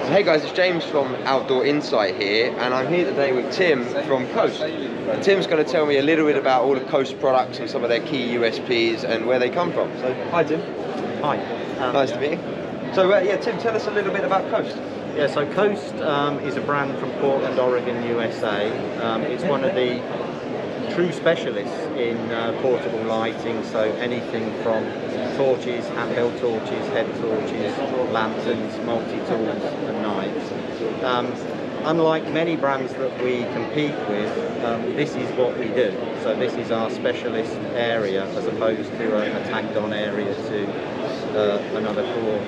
Hey guys, it's James from Outdoor Insight here, and I'm here today with Tim from Coast. Tim's going to tell me a little bit about all the Coast products and some of their key USPs and where they come from. So, hi Tim. Hi. Nice to meet you. So, yeah, Tim, tell us a little bit about Coast. Yeah, so Coast is a brand from Portland, Oregon, USA. It's one of the true specialists in portable lighting, so anything from torches, handheld torches, head torches, lanterns, multi-tools and knives. Unlike many brands that we compete with, this is what we do. So this is our specialist area as opposed to a tagged-on area to another core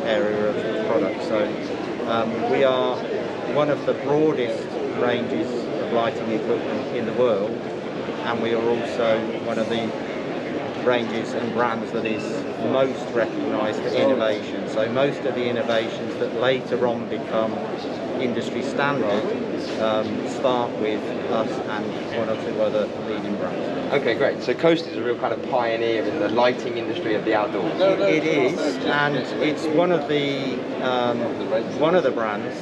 area of product. So we are one of the broadest ranges of lighting equipment in the world, and we are also one of the ranges and brands that is most recognised for innovation. So most of the innovations that later on become industry standard start with us and one or two other leading brands. Okay, great. So Coast is a real kind of pioneer in the lighting industry of the outdoors. It is, and it's one of the brands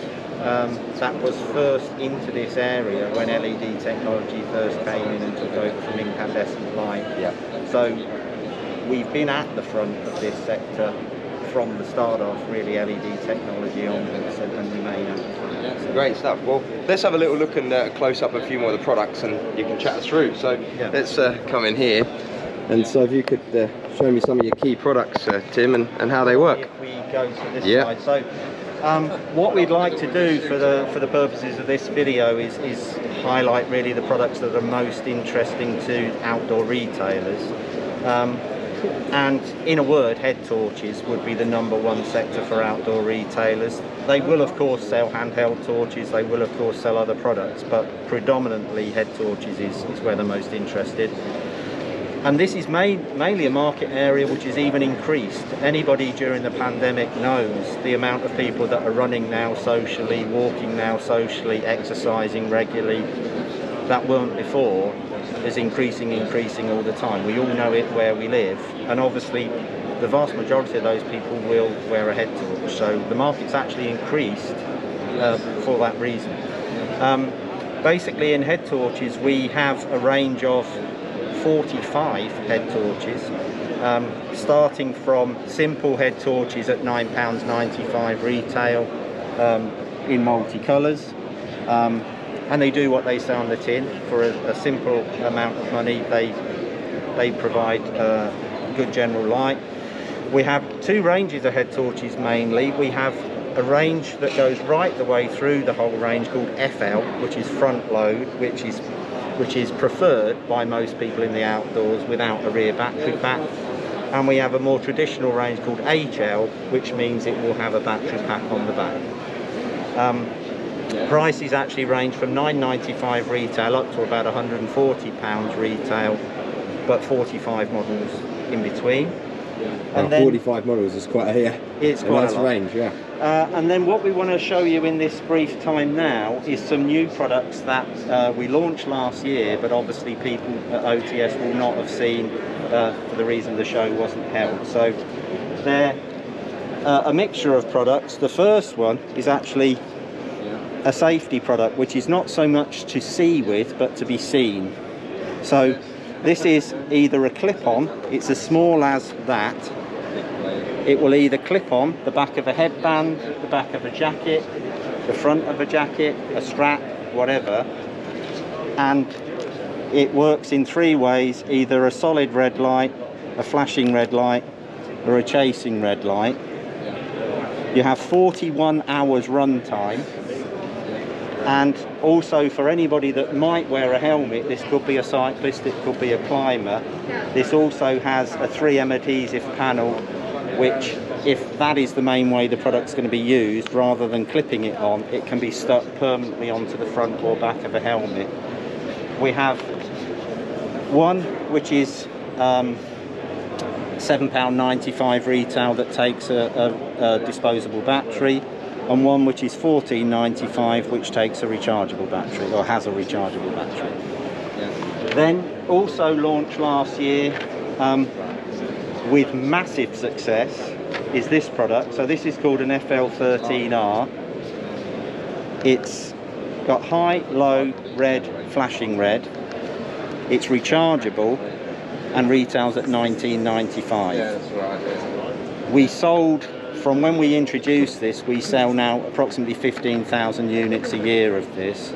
that was first into this area when LED technology first came in and took over from incandescent light. Yeah. So we've been at the front of this sector from the start of really LED technology onwards and remain at the front. Great stuff. Well, let's have a little look and close up a few more of the products, and you can chat us through. So yeah, let's come in here. And so if you could show me some of your key products, Tim, and how they work. If we go to this side. So what we'd like to do for the purposes of this video is highlight really the products that are most interesting to outdoor retailers. And in a word, head torches would be the #1 sector for outdoor retailers. They will of course sell handheld torches, they will of course sell other products, but predominantly head torches is where they're most interested. And this is mainly a market area which is even increased. Anybody during the pandemic knows the amount of people that are running now socially, walking now socially, exercising regularly, that weren't before, is increasing all the time. We all know it where we live, and obviously the vast majority of those people will wear a head torch. So the market's actually increased for that reason. Basically in head torches we have a range of 45 head torches, starting from simple head torches at £9.95 retail in multicolours, and they do what they say on the tin. For a simple amount of money they provide good general light. We have two ranges of head torches mainly. We have a range that goes right the way through the whole range called FL, which is front load, which is preferred by most people in the outdoors without a rear battery pack. And we have a more traditional range called HL, which means it will have a battery pack on the back. Prices actually range from £9.95 retail up to about £140 retail, but 45 models in between. And then 45 models is quite a nice range, yeah. And then what we want to show you in this brief time now is some new products that we launched last year, but obviously people at OTS will not have seen for the reason the show wasn't held. So they're a mixture of products. The first one is actually a safety product, which is not so much to see with, but to be seen. So this is either a clip-on, it's as small as that. It will either clip on the back of a headband, the back of a jacket, the front of a jacket, a strap, whatever. And it works in three ways: either a solid red light, a flashing red light, or a chasing red light. You have 41 hours run time. And also for anybody that might wear a helmet, this could be a cyclist, it could be a climber, this also has a 3M adhesive panel, which if that is the main way the product's going to be used, rather than clipping it on, it can be stuck permanently onto the front or back of a helmet. We have one which is £7.95 retail that takes a disposable battery, and one which is £14.95 which takes a rechargeable battery, or has a rechargeable battery. Then also launched last year with massive success is this product. So this is called an FL13R. It's got high, low, red, flashing red. It's rechargeable and retails at £19.95. Yeah, that's right. We sold, from when we introduced this, we sell now approximately 15,000 units a year of this.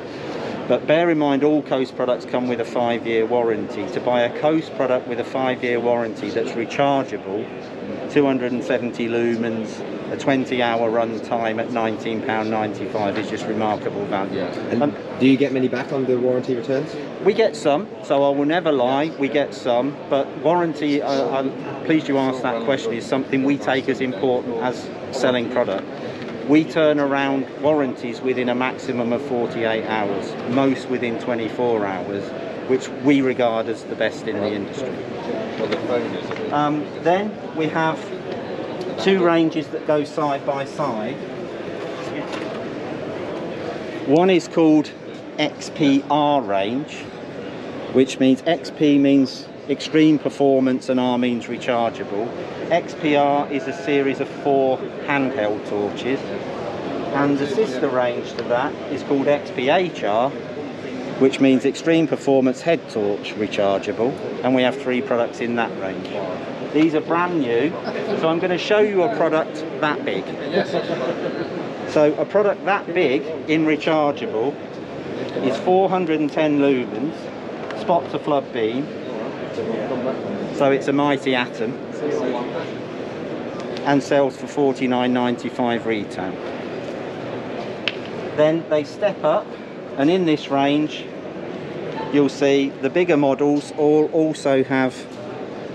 But bear in mind, all Coast products come with a 5-year warranty. To buy a Coast product with a 5-year warranty that's rechargeable, 270 lumens, a 20-hour run time at £19.95 is just remarkable value. And do you get many back on the warranty returns? We get some, so I will never lie, we get some, but warranty, I'm pleased you asked that question, is something we take as important as selling product. We turn around warranties within a maximum of 48 hours, most within 24 hours, which we regard as the best in the industry. Then we have two ranges that go side by side. One is called XPR range, which means XP means extreme performance and R means rechargeable. XPR is a series of 4 handheld torches, and the sister range to that is called XPHR, which means extreme performance head torch rechargeable, and we have 3 products in that range. These are brand new, so I'm going to show you a product that big. So a product that big in rechargeable is 410 lumens, spot to flood beam, so it's a mighty atom, and sells for £49.95 retail. Then they step up, and in this range you'll see the bigger models all also have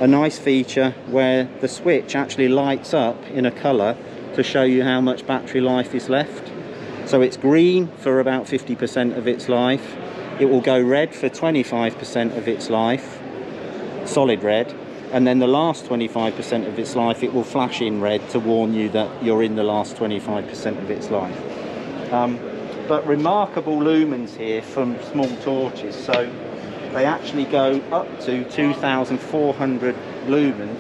a nice feature where the switch actually lights up in a colour to show you how much battery life is left. So it's green for about 50% of its life, it will go red for 25% of its life, solid red, and then the last 25% of its life it will flash in red to warn you that you're in the last 25% of its life. But remarkable lumens here from small torches, so they actually go up to 2,400 lumens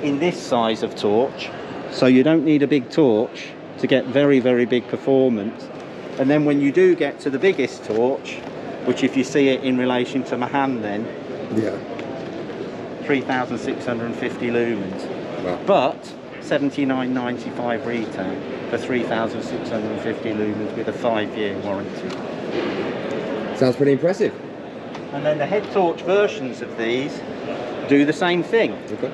in this size of torch, so you don't need a big torch to get very, very big performance. And then when you do get to the biggest torch, which if you see it in relation to my hand then, 3,650 lumens. Wow. But £79.95 retail for 3,650 lumens with a 5-year warranty. Sounds pretty impressive. And then the head torch versions of these do the same thing. Okay.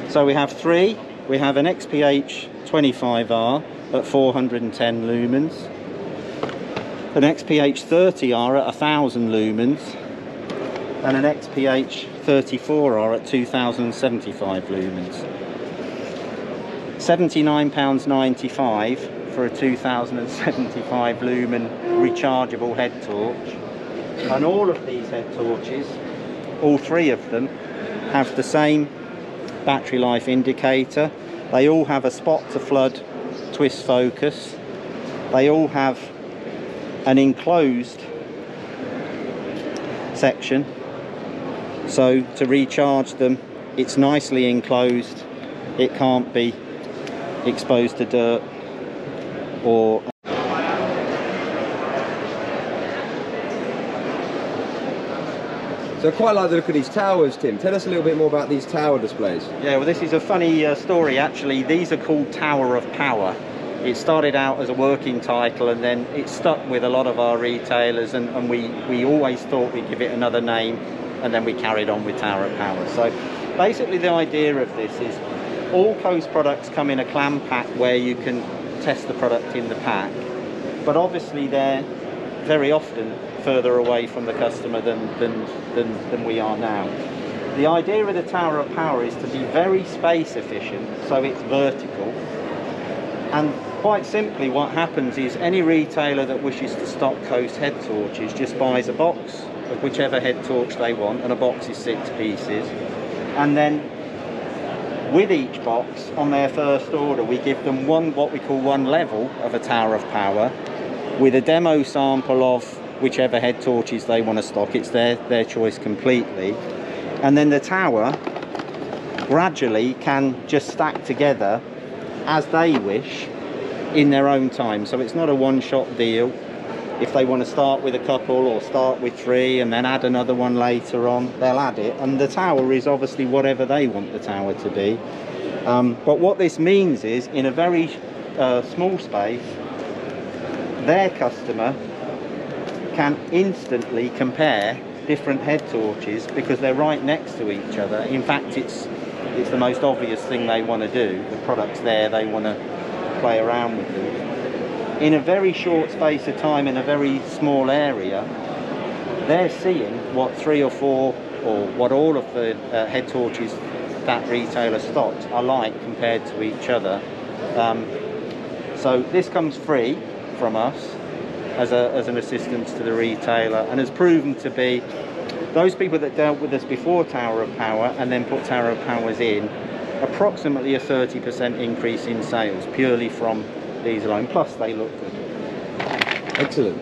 So we have 3. We have an XPH 25R at 410 lumens, an XPH 30R at 1,000 lumens, and an XPH 34R at 2,075 lumens. £79.95 for a 2,075 lumen rechargeable head torch. And all of these head torches, all 3 of them, have the same battery life indicator. They all have a spot to flood twist focus. They all have an enclosed section, so to recharge them it's nicely enclosed, it can't be exposed to dirt or So I quite like the look of these towers, Tim. Tell us a little bit more about these tower displays. Yeah, well, this is a funny story actually. These are called Tower of Power. It started out as a working title and then it stuck with a lot of our retailers, and we always thought we'd give it another name, and then we carried on with Tower of Power. So basically the idea of this is all Coast products come in a clam pack where you can test the product in the pack, but obviously they're very often further away from the customer than we are now. The idea of the Tower of Power is to be very space efficient, so it's vertical, and quite simply what happens is any retailer that wishes to stock Coast head torches just buys a box of whichever head torch they want, and a box is 6 pieces, and then with each box on their first order we give them what we call one level of a Tower of Power with a demo sample of whichever head torches they want to stock. It's their choice completely, and then the tower gradually can just stack together as they wish in their own time. So it's not a one-shot deal. If they want to start with a couple or start with 3 and then add another one later on, they'll add it. And the tower is obviously whatever they want the tower to be. But what this means is, in a very small space, their customer can instantly compare different head torches because they're right next to each other. In fact, it's the most obvious thing they want to do. The product's there, they want to play around with them. In a very short space of time, in a very small area, they're seeing what 3 or 4 or what all of the head torches that retailer stocks are like compared to each other. So this comes free from us as an assistance to the retailer, and has proven to be, those people that dealt with us before Tower of Power and then put Tower of Powers in, approximately a 30% increase in sales purely from these alone, plus they look good. Excellent.